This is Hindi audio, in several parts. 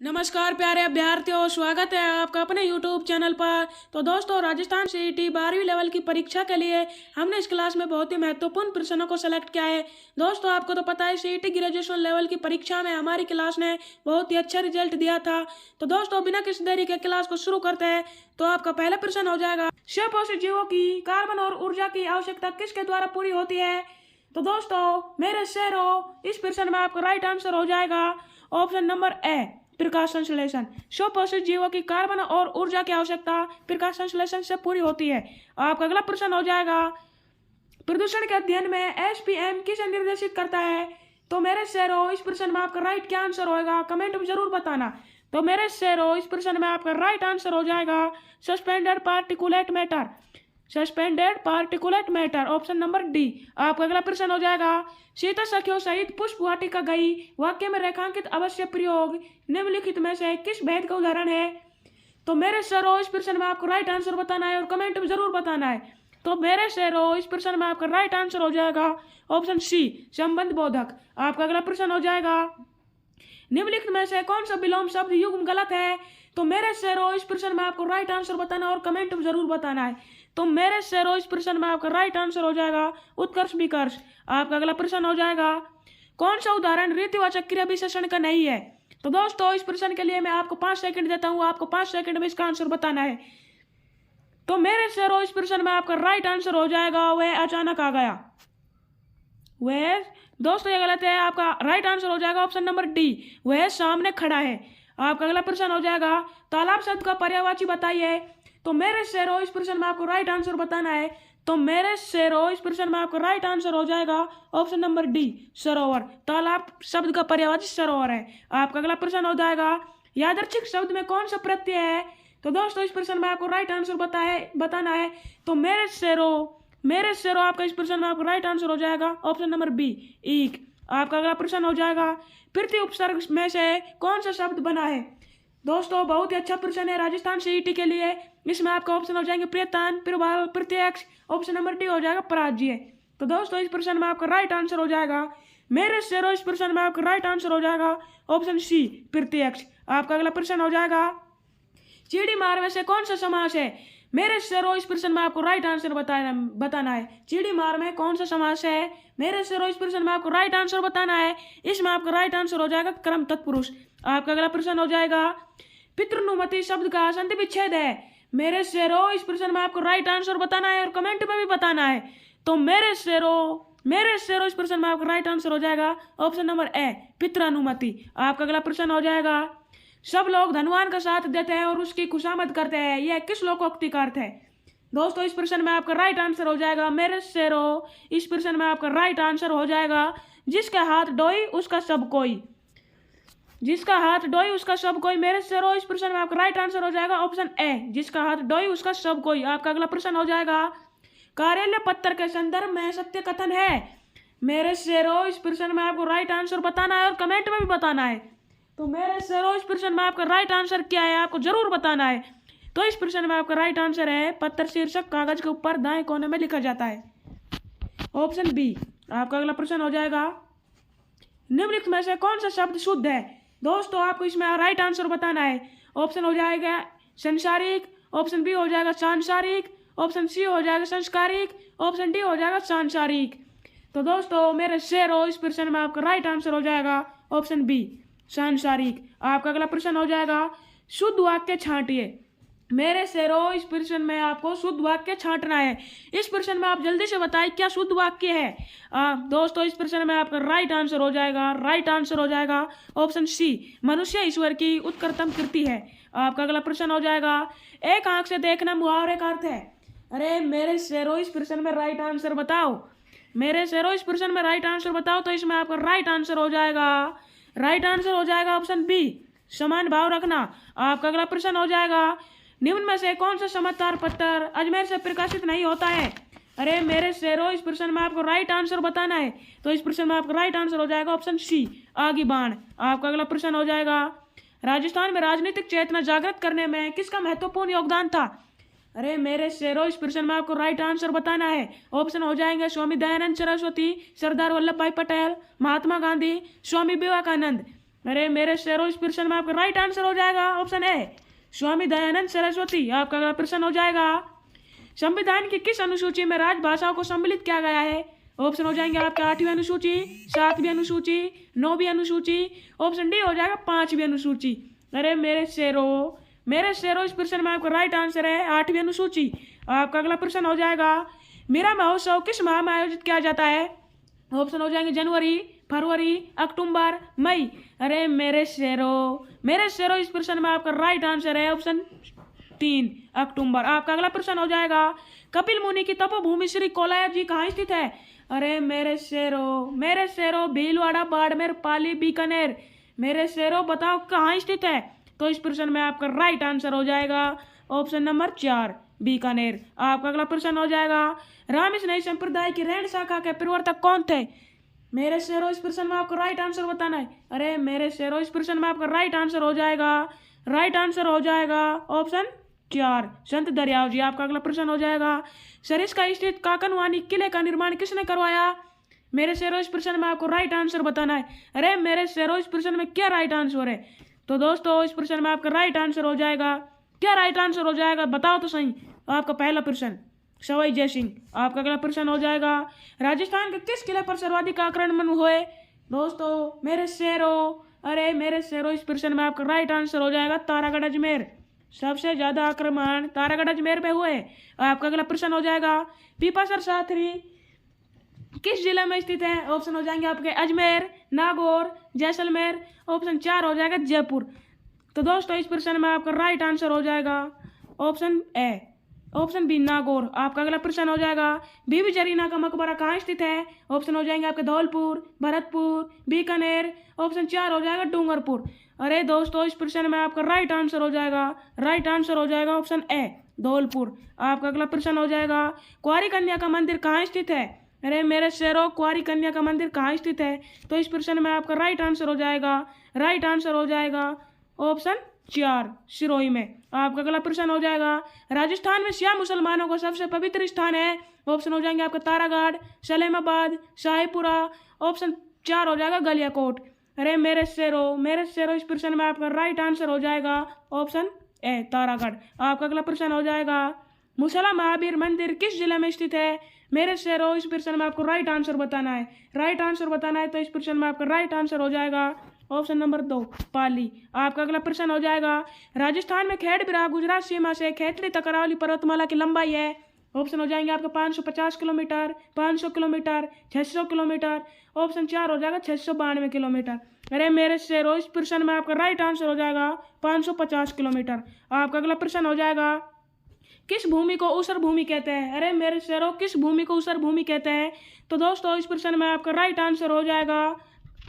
नमस्कार प्यारे अभ्यर्थियों, स्वागत है आपका अपने YouTube चैनल पर। तो दोस्तों, राजस्थान सीईटी 12वीं लेवल की परीक्षा के लिए हमने इस क्लास में बहुत ही महत्वपूर्ण प्रश्नों को सेलेक्ट किया है। दोस्तों, आपको तो पता है सीईटी ग्रेजुएशन लेवल की परीक्षा में हमारी क्लास ने बहुत ही अच्छा रिजल्ट दिया था। तो दोस्तों, बिना किसी देरी के क्लास को शुरू करते हैं। तो आपका पहला प्रश्न हो जाएगा, सपोषित जीवों की कार्बन और ऊर्जा की आवश्यकता किसके द्वारा पूरी होती है? तो दोस्तों, मेरे शेरों, इस प्रश्न में आपका राइट आंसर हो जाएगा ऑप्शन नंबर ए, प्रकाश संश्लेषण। सपोषित जीवों की कार्बन और ऊर्जा की आवश्यकता प्रकाश संश्लेषण से पूरी होती है। आपका अगला प्रश्न हो जाएगा, प्रदूषण के अध्ययन में एसपीएम किसे निर्देशित करता है? तो मेरे शेरों, इस प्रश्न में आपका राइट क्या आंसर होगा, कमेंट में जरूर बताना। तो मेरे शेरों, इस प्रश्न में आपका राइट आंसर हो जाएगा suspended particulate matter. Suspended particulate matter, option number D. आपका अगला प्रश्न हो जाएगा, सीता सखियों सहित पुष्प वाटिका गई वाक्य में रेखांकित अवश्य प्रयोग निम्नलिखित में से किस भेद का उदाहरण है? तो मेरे शेरों, इस प्रश्न में आपको राइट आंसर बताना है और कमेंट में जरूर बताना है। तो मेरे शेरों, इस प्रश्न में आपका राइट आंसर हो जाएगा ऑप्शन सी, संबंध बोधक। आपका अगला प्रश्न हो जाएगा, निम्नलिखित में से कौन सा विलोम शब्द युग्म गलत है? तो मेरे शेरों, इस प्रश्न में आपको राइट आंसर बताना और कमेंट में जरूर बताना है। तो मेरे शेरों, इस प्रश्न में आपका राइट आंसर हो जाएगा उत्कर्ष विकर्ष। आपका अगला प्रश्न हो जाएगा, कौन सा उदाहरण रीतिवाचक क्रिया विशेषण का नहीं है? तो दोस्तों, इस प्रश्न के लिए मैं आपको 5 सेकंड देता हूं, आपको 5 सेकंड में इसका आंसर बताना है। तो मेरे शेरों, इस प्रश्न में आपका राइट आंसर हो जाएगा वह अचानक आ गया। वह, दोस्तों ये गलत है, आपका राइट आंसर हो जाएगा ऑप्शन नंबर डी, वह सामने खड़ा है। आपका अगला प्रश्न हो जाएगा, तालाब शब्द का पर्यायवाची बताइए। तो मेरे शेरों, इस प्रश्न में आपको राइट आंसर बताना है। तो मेरे शेरों, इस प्रश्न में आपका राइट आंसर हो जाएगा ऑप्शन नंबर डी, सरोवर। तालाब शब्द का पर्यायवाची सरोवर है। आपका अगला प्रश्न हो जाएगा, यादृच्छिक शब्द में कौन सा प्रत्यय है? तो दोस्तों, इस प्रश्न में आपको राइट आंसर बताना है। तो मेरे शेरों, आपका इस प्रश्न में आपको राइट आंसर हो जाएगा ऑप्शन नंबर बी, ईक। आपका अगला प्रश्न हो जाएगा, पृथ्वी उपसर्ग में से कौन सा शब्द बना है? दोस्तों, बहुत ही अच्छा प्रश्न है राजस्थान सीईटी के लिए। इसमें आपका ऑप्शन हो जाएंगे प्रत्यन, प्रभाव, प्रत्यक्ष। ऑप्शन नंबर डी हो जाएगा पराज्य। तो दोस्तों, इस प्रश्न में आपका राइट आंसर हो जाएगा, मेरे शेरों, इस प्रश्न में आपका राइट आंसर हो जाएगा ऑप्शन सी, प्रत्यक्ष। आपका अगला प्रश्न हो जाएगा, चीड़ी मार में से कौन सा समास है? मेरे शेरों, इस प्रश्न में आपको राइट आंसर बताना है। चिड़ी मार में कौन सा समास है? मेरे शेरों, इस प्रश्न में आपको राइट आंसर बताना है। इसमें आपका राइट आंसर हो जाएगा कर्म तत्पुरुष। आपका अगला प्रश्न हो जाएगा, पितृनुमति शब्द का संधि विच्छेद है। मेरे शेरों, इस प्रश्न में आपको राइट आंसर बताना है और कमेंट में भी बताना है। तो मेरे शेरों, इस प्रश्न में आपका राइट आंसर हो जाएगा ऑप्शन नंबर ए, पितृनुमति। आपका अगला प्रश्न हो जाएगा, सब लोग धनवान का साथ देते हैं और उसकी खुशामद करते हैं, यह किस लोकोक्ति का अर्थ है? दोस्तों, इस प्रश्न में आपका राइट आंसर हो जाएगा, मेरे शेरों, इस प्रश्न में आपका राइट आंसर हो जाएगा, जिसका हाथ डोई उसका सब कोई। जिसका हाथ डोई उसका सब कोई। मेरे शेरों, इस प्रश्न में आपका राइट आंसर हो जाएगा ऑप्शन ए, जिसका हाथ डोई उसका सब कोई। आपका अगला प्रश्न हो जाएगा, कार्यालय पत्र के संदर्भ में सत्य कथन है। मेरे शेरों, इस प्रश्न में आपको राइट आंसर बताना है और कमेंट में भी बताना है। तो मेरे शेरों, इस प्रश्न में आपका राइट आंसर क्या है, आपको जरूर बताना है। तो इस प्रश्न में आपका राइट आंसर है, पत्र शीर्षक कागज के ऊपर दाएं कोने में लिखा जाता है, ऑप्शन बी। आपका अगला प्रश्न हो जाएगा, निम्नलिखित में से कौन सा शब्द शुद्ध है? दोस्तों, आपको इसमें राइट आंसर बताना है। ऑप्शन हो जाएगा संसारिक, ऑप्शन बी हो जाएगा सांसारिक, ऑप्शन सी हो जाएगा संस्कारिक, ऑप्शन डी हो जाएगा सांसारिक। तो दोस्तों, मेरे शेरों, इस प्रश्न में आपका राइट आंसर हो जाएगा ऑप्शन बी, सांसारिक। आपका अगला प्रश्न हो जाएगा, शुद्ध वाक्य छांटिए। मेरे शेरों, इस प्रश्न में आपको शुद्ध वाक्य छांटना है। इस प्रश्न में आप जल्दी से बताइए क्या शुद्ध वाक्य है? दोस्तों, इस प्रश्न में आपका राइट आंसर हो जाएगा ऑप्शन सी, मनुष्य ईश्वर की उत्कृष्टतम कृति है। आपका अगला प्रश्न हो जाएगा, एक आंख से देखना मुहावरे का अर्थ है। अरे मेरे शेरों, इस प्रश्न में राइट आंसर बताओ। मेरे शेरों, इस प्रश्न में राइट आंसर बताओ। तो इसमें आपका राइट आंसर हो जाएगा ऑप्शन बी, समान भाव रखना। आपका अगला प्रश्न हो जाएगा, निम्न में से कौन सा समाचार पत्र अजमेर से प्रकाशित नहीं होता है? अरे मेरे शेरों, इस प्रश्न में आपको राइट आंसर बताना है। तो इस प्रश्न में आपका राइट आंसर हो जाएगा ऑप्शन सी, आगी बाण। आपका अगला प्रश्न हो जाएगा, राजस्थान में राजनीतिक चेतना जागृत करने में किसका महत्वपूर्ण योगदान था? अरे मेरे शेरों, इस प्रश्न में आपको राइट आंसर बताना है। ऑप्शन हो जाएंगे स्वामी दयानंद सरस्वती, सरदार वल्लभ भाई पटेल, महात्मा गांधी, स्वामी विवेकानंद। अरे मेरे शेरों, इस प्रश्न में आपका राइट आंसर हो जाएगा ऑप्शन ए स्वामी दयानंद सरस्वती। आपका अगला प्रश्न हो जाएगा संविधान की किस अनुसूची में राजभाषाओं को सम्मिलित किया गया है? ऑप्शन हो जाएंगे आपके 8वीं अनुसूची, 7वीं अनुसूची, 9वीं अनुसूची, ऑप्शन डी हो जाएगा 5वीं अनुसूची। अरे मेरे शेरों, इस प्रश्न में आपका राइट आंसर है 8वीं अनुसूची। आपका अगला प्रश्न हो जाएगा मीरा महोत्सव किस माह में आयोजित किया जाता है? ऑप्शन हो जाएंगे जनवरी, फरवरी, अक्टूबर, मई। अरे मेरे शेरों, इस प्रश्न में आपका राइट आंसर है ऑप्शन 3 अक्टूबर। आपका अगला प्रश्न हो जाएगा कपिल मुनि की तपोभूमि श्री कोलाया जी कहाँ स्थित है? अरे मेरे शेरों, भीलवाड़ा, बाड़मेर, पाली, बीकानेर। मेरे शेरों बताओ कहाँ स्थित है? तो इस प्रश्न में आपका राइट आंसर हो जाएगा ऑप्शन नंबर 4 बीकानेर। आपका अगला प्रश्न हो जाएगा रामस्नेही संप्रदाय की रैण शाखा के प्रवर्तक कौन थे? मेरे शेरों, इस प्रश्न में आपको राइट आंसर बताना है। अरे मेरे शेरों, इस प्रश्न में आपका राइट आंसर हो जाएगा ऑप्शन 4 संत दरियाव जी। आपका अगला प्रश्न हो जाएगा सरिस्का स्थित काकनवानी किले का निर्माण किसने करवाया? मेरे शेरों, इस प्रश्न में आपको राइट आंसर बताना है। अरे मेरे शेरों, इस प्रश्न में क्या राइट आंसर है? तो दोस्तों इस प्रश्न में आपका राइट आंसर हो जाएगा, क्या राइट आंसर हो जाएगा बताओ तो सही। आपका पहला प्रश्न सवाई जय सिंह। आपका अगला प्रश्न हो जाएगा राजस्थान के किस किले पर सर्वाधिक आक्रमण हुए? दोस्तों मेरे शेरों, इस प्रश्न में आपका राइट आंसर हो जाएगा तारागढ़ अजमेर। सबसे ज्यादा आक्रमण तारागढ़ अजमेर पे हुए। आपका अगला प्रश्न हो जाएगा पीपासर साथरी किस जिले में स्थित है? ऑप्शन हो जाएंगे आपके अजमेर, नागौर, जैसलमेर, ऑप्शन 4 हो जाएगा जयपुर। तो दोस्तों इस प्रश्न में आपका राइट आंसर हो जाएगा ऑप्शन बी नागौर। आपका अगला प्रश्न हो जाएगा बीबी जरीना का मकबरा कहाँ स्थित है? ऑप्शन हो जाएंगे आपके धौलपुर, भरतपुर, बीकानेर, ऑप्शन 4 हो जाएगा डूंगरपुर। अरे दोस्तों इस प्रश्न में आपका राइट आंसर हो जाएगा ऑप्शन ए धौलपुर। आपका अगला प्रश्न हो जाएगा कुंवारी कन्या का मंदिर कहाँ स्थित है? अरे मेरे शेरों, कुंवारी कन्या का मंदिर कहाँ स्थित है? तो इस प्रश्न में आपका राइट आंसर हो जाएगा ऑप्शन 4 सिरोही में। आपका अगला प्रश्न हो जाएगा राजस्थान में शिया मुसलमानों का सबसे पवित्र स्थान है? ऑप्शन हो जाएंगे आपका तारागढ़, सलेमाबाद, शाहीपुरा, ऑप्शन 4 हो जाएगा गलियाकोट। अरे मेरे शेरों, इस प्रश्न में आपका राइट आंसर हो जाएगा ऑप्शन ए तारागढ़। आपका अगला प्रश्न हो जाएगा मुसला महावीर मंदिर किस जिले में स्थित है? मेरे शेरों, इस प्रश्न में आपको राइट आंसर बताना है। तो इस प्रश्न में आपका राइट आंसर हो जाएगा ऑप्शन नंबर 2 पाली। आपका अगला प्रश्न हो जाएगा राजस्थान में खेड़बिरा गुजरात सीमा से खेतड़ी तक अरावली पर्वतमाला की लंबाई है? ऑप्शन हो जाएंगे आपके 550 किलोमीटर, 500 किलोमीटर, 600 किलोमीटर, ऑप्शन 4 हो जाएगा 692 किलोमीटर। अरे मेरे शेरों, इस प्रश्न में आपका राइट आंसर हो जाएगा 550 किलोमीटर। आपका अगला प्रश्न हो जाएगा किस भूमि को ऊसर भूमि कहते हैं? अरे मेरे शेरों, किस भूमि को ऊसर भूमि कहते हैं? तो दोस्तों इस प्रश्न में आपका राइट आंसर हो जाएगा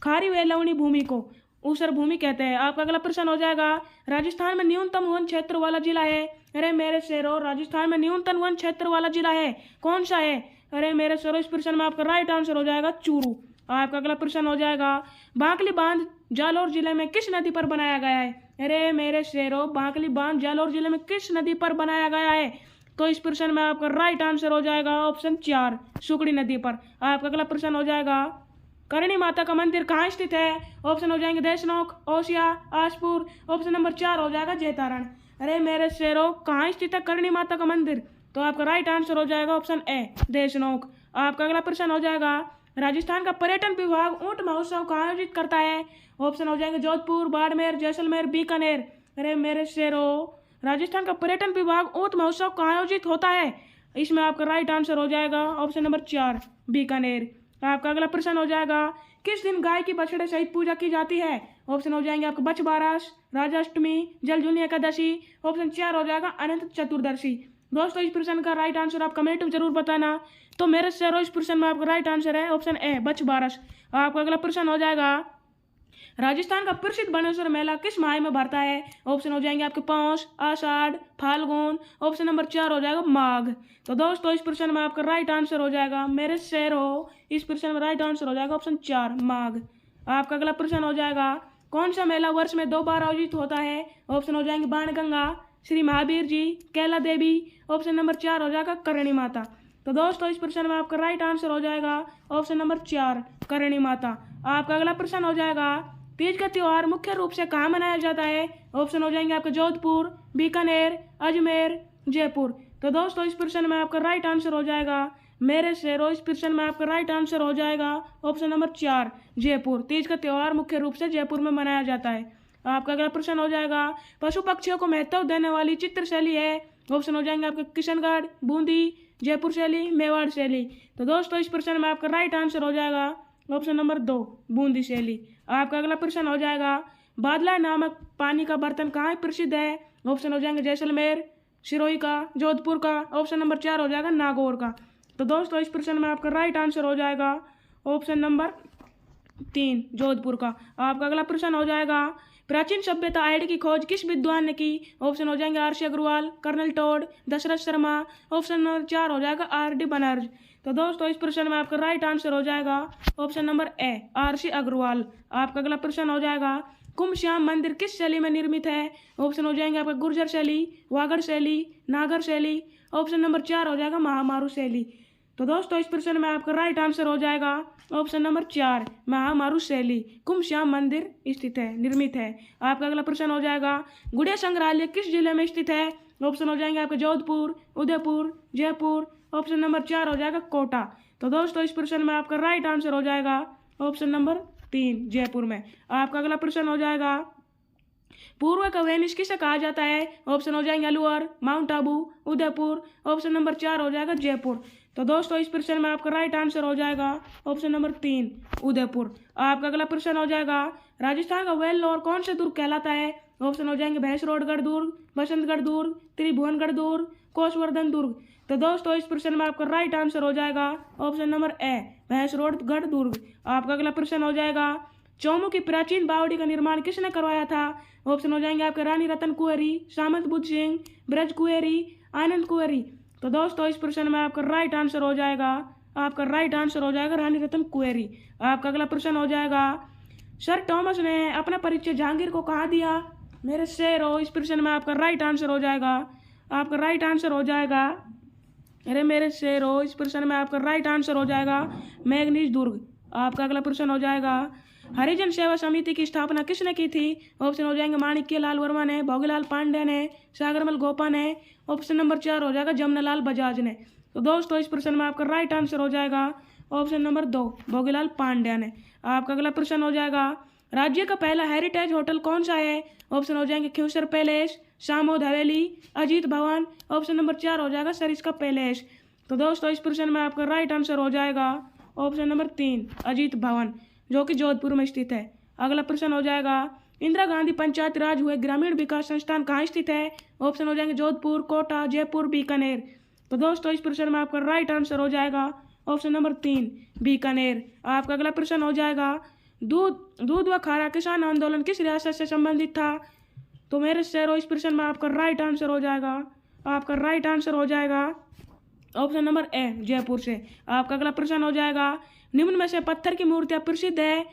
खारी व लवणी भूमि को ऊसर भूमि कहते हैं। आपका अगला प्रश्न हो जाएगा राजस्थान में न्यूनतम वन क्षेत्र वाला जिला है? अरे मेरे शेरों, राजस्थान में न्यूनतम वन क्षेत्र वाला जिला है कौन सा है? अरे मेरे शेरों, इस प्रश्न में आपका राइट आंसर हो जाएगा चूरू। आपका अगला प्रश्न हो जाएगा बांकली बांध जालौर जिले में किस नदी पर बनाया गया है? अरे मेरे शेरों, बांकली बांध जालौर जिले में किस नदी पर बनाया गया है? तो इस प्रश्न में आपका राइट आंसर हो जाएगा ऑप्शन 4 सुकड़ी नदी पर। आपका अगला प्रश्न हो जाएगा करणी माता का मंदिर कहाँ स्थित है? ऑप्शन हो जाएंगे देशनोक, ओसिया, आसपुर, ऑप्शन नंबर 4 हो जाएगा जैतारण। अरे मेरे शेरों, कहाँ स्थित है करणी माता का मंदिर? तो आपका राइट आंसर हो जाएगा ऑप्शन ए देशनोक। आपका अगला प्रश्न हो जाएगा राजस्थान का पर्यटन विभाग ऊंट महोत्सव कहाँ आयोजित करता है? ऑप्शन हो जाएंगे जोधपुर, बाड़मेर, जैसलमेर, बीकानेर। अरे मेरे शेरों, राजस्थान का पर्यटन विभाग ऊंट महोत्सव कहाँ आयोजित होता है? इसमें आपका राइट आंसर हो जाएगा ऑप्शन नंबर 4 बीकानेर। आपका अगला प्रश्न हो जाएगा किस दिन गाय की बछड़े सहित पूजा की जाती है? ऑप्शन हो जाएंगे आपका बछ बारस, राजाष्टमी, जलजूनी एकादशी, ऑप्शन 4 हो जाएगा अनंत चतुर्दशी। दोस्तों इस प्रश्न का राइट आंसर आप कमेंट में जरूर बताना। तो मेरे शेरों, इस प्रश्न में आपका राइट आंसर है ऑप्शन ए बछ बारस। आपका अगला प्रश्न हो जाएगा राजस्थान का प्रसिद्ध बानेश्वर मेला किस माह में भरता है? ऑप्शन हो जाएंगे आपके पौष, आषाढ़, फाल्गुन, ऑप्शन नंबर 4 हो जाएगा माघ। तो दोस्तों इस प्रश्न में आपका राइट आंसर हो जाएगा मेरे शेरों, इस प्रश्न में राइट आंसर हो जाएगा ऑप्शन 4 माघ। आपका अगला प्रश्न हो जाएगा कौन सा मेला वर्ष में 2 बार आयोजित होता है? ऑप्शन हो जाएंगे बाणगंगा, श्री महावीर जी, कैला देवी, ऑप्शन नंबर 4 हो जाएगा करणी माता। तो दोस्तों इस प्रश्न में आपका राइट आंसर हो जाएगा ऑप्शन नंबर 4 करणी माता। आपका अगला प्रश्न हो जाएगा तीज का त्यौहार मुख्य रूप से कहाँ मनाया जाता है? ऑप्शन हो जाएंगे आपके जोधपुर, बीकानेर, अजमेर, जयपुर। तो दोस्तों इस प्रश्न में आपका राइट आंसर हो जाएगा मेरे शेरो। इस प्रश्न में आपका राइट आंसर हो जाएगा ऑप्शन नंबर 4 जयपुर। तीज का त्यौहार मुख्य रूप से जयपुर में मनाया जाता है। आपका अगला प्रश्न हो जाएगा पशु पक्षियों को महत्व देने वाली चित्र शैली है। ऑप्शन हो जाएंगे आपके किशनगढ़, बूंदी, जयपुर शैली, मेवाड़ शैली। तो दोस्तों इस प्रश्न में आपका राइट आंसर हो जाएगा ऑप्शन नंबर 2 बूंदी शैली। आपका अगला प्रश्न हो जाएगा बादला नामक पानी का बर्तन कहाँ प्रसिद्ध है? ऑप्शन हो जाएंगे जैसलमेर, सिरोही का, जोधपुर का। ऑप्शन नंबर 4 हो जाएगा नागौर का। तो दोस्तों इस प्रश्न में आपका राइट आंसर हो जाएगा ऑप्शन नंबर 3 जोधपुर का। आपका अगला प्रश्न हो जाएगा प्राचीन सभ्यता आईडी की खोज किस विद्वान ने की? ऑप्शन हो जाएंगे R C Agarwal, colonel Tod, Dasharath Sharma. Option number 4 हो जाएगा आर डी बनर्ज। तो दोस्तों इस प्रश्न में आपका राइट आंसर हो जाएगा option number A R C Agarwal. आपका अगला प्रश्न हो जाएगा कुंभ श्याम मंदिर किस शैली में निर्मित है? ऑप्शन हो जाएंगे आपका गुर्जर शैली, वागड़ शैली, नागर शैली। ऑप्शन नंबर 4 हो जाएगा महामारू शैली। तो दोस्तों इस प्रश्न में आपका राइट आंसर हो जाएगा ऑप्शन नंबर 4 महामारू शैली कुंभ श्याम मंदिर स्थित है, निर्मित है। आपका अगला प्रश्न हो जाएगा गुड़िया संग्रहालय किस जिले में स्थित है? ऑप्शन हो जाएंगे आपके जोधपुर, उदयपुर, जयपुर। ऑप्शन नंबर 4 हो जाएगा कोटा। तो दोस्तों इस प्रश्न में आपका राइट आंसर हो जाएगा ऑप्शन नंबर 3 जयपुर में। आपका अगला प्रश्न हो जाएगा पूर्व का वेनिस किसे कहा जाता है? ऑप्शन हो जाएंगे Alwar, mount Abu, Udaipur. Option number 4 हो जाएगा जयपुर। तो दोस्तों इस प्रश्न में आपका राइट आंसर हो जाएगा ऑप्शन नंबर 3 उदयपुर। आपका अगला प्रश्न हो जाएगा राजस्थान का वेल्लोर कौन से दुर्ग कहलाता है? ऑप्शन हो जाएंगे भैंसरोडगढ़ दुर्ग, बसंतगढ़ दुर्ग, त्रिभुवनगढ़ दुर्ग, कोसवर्धन दुर्ग। तो दोस्तों इस प्रश्न में आपका राइट आंसर हो जाएगा ऑप्शन नंबर ए भैंसरोडगढ़ दुर्ग। आपका अगला प्रश्न हो जाएगा चौमू की प्राचीन बावड़ी का निर्माण किसने करवाया था? ऑप्शन हो जाएंगे आपके रानी रतन कुंवरी, सामंत बुद्ध सिंह, ब्रज कुंवरी, आनंद कुंवरी। तो दोस्तों इस प्रश्न में आपका राइट आंसर हो जाएगा रानी रतन कुंवरी। आपका अगला प्रश्न हो जाएगा सर थॉमस ने अपना परिचय जहांगीर को कहाँ दिया? मेरे शेरो। इस प्रश्न में आपका राइट आंसर हो जाएगा मैग्नीज दुर्ग। आपका अगला प्रश्न हो जाएगा हरिजन सेवा समिति की स्थापना किसने की थी? ऑप्शन हो जाएंगे माणिक्य लाल वर्मा ने, भोगीलाल पांडे ने, सागरमल गोपा ने। ऑप्शन नंबर 4 हो जाएगा जमनालाल बजाज ने। तो दोस्तों इस प्रश्न में आपका राइट आंसर हो जाएगा ऑप्शन नंबर 2 भोगीलाल पांड्या ने। आपका अगला प्रश्न हो जाएगा राज्य का पहला हेरिटेज होटल कौन सा है? ऑप्शन हो जाएंगे ख्यूसर पैलेस, सामोद हवेली, अजीत भवन। ऑप्शन नंबर 4 हो जाएगा सरिस्का पैलेस। तो दोस्तों इस प्रश्न में आपका राइट आंसर हो जाएगा ऑप्शन नंबर 3 अजीत भवन, जो कि जोधपुर में स्थित है। अगला प्रश्न हो जाएगा इंदिरा गांधी पंचायत राज हुए ग्रामीण विकास संस्थान कहाँ स्थित है? ऑप्शन हो जाएंगे जोधपुर, कोटा, जयपुर, बीकानेर। तो दोस्तों इस प्रश्न में आपका राइट आंसर हो जाएगा ऑप्शन नंबर 3 बीकानेर। आपका अगला प्रश्न हो जाएगा दूध व खारा किसान आंदोलन किस रियासत से संबंधित था? तो मेरे शेरों इस प्रश्न में आपका राइट आंसर हो जाएगा ऑप्शन नंबर ए जयपुर से। आपका अगला प्रश्न हो जाएगा निम्न में से पत्थर की मूर्तियां प्रसिद्ध है?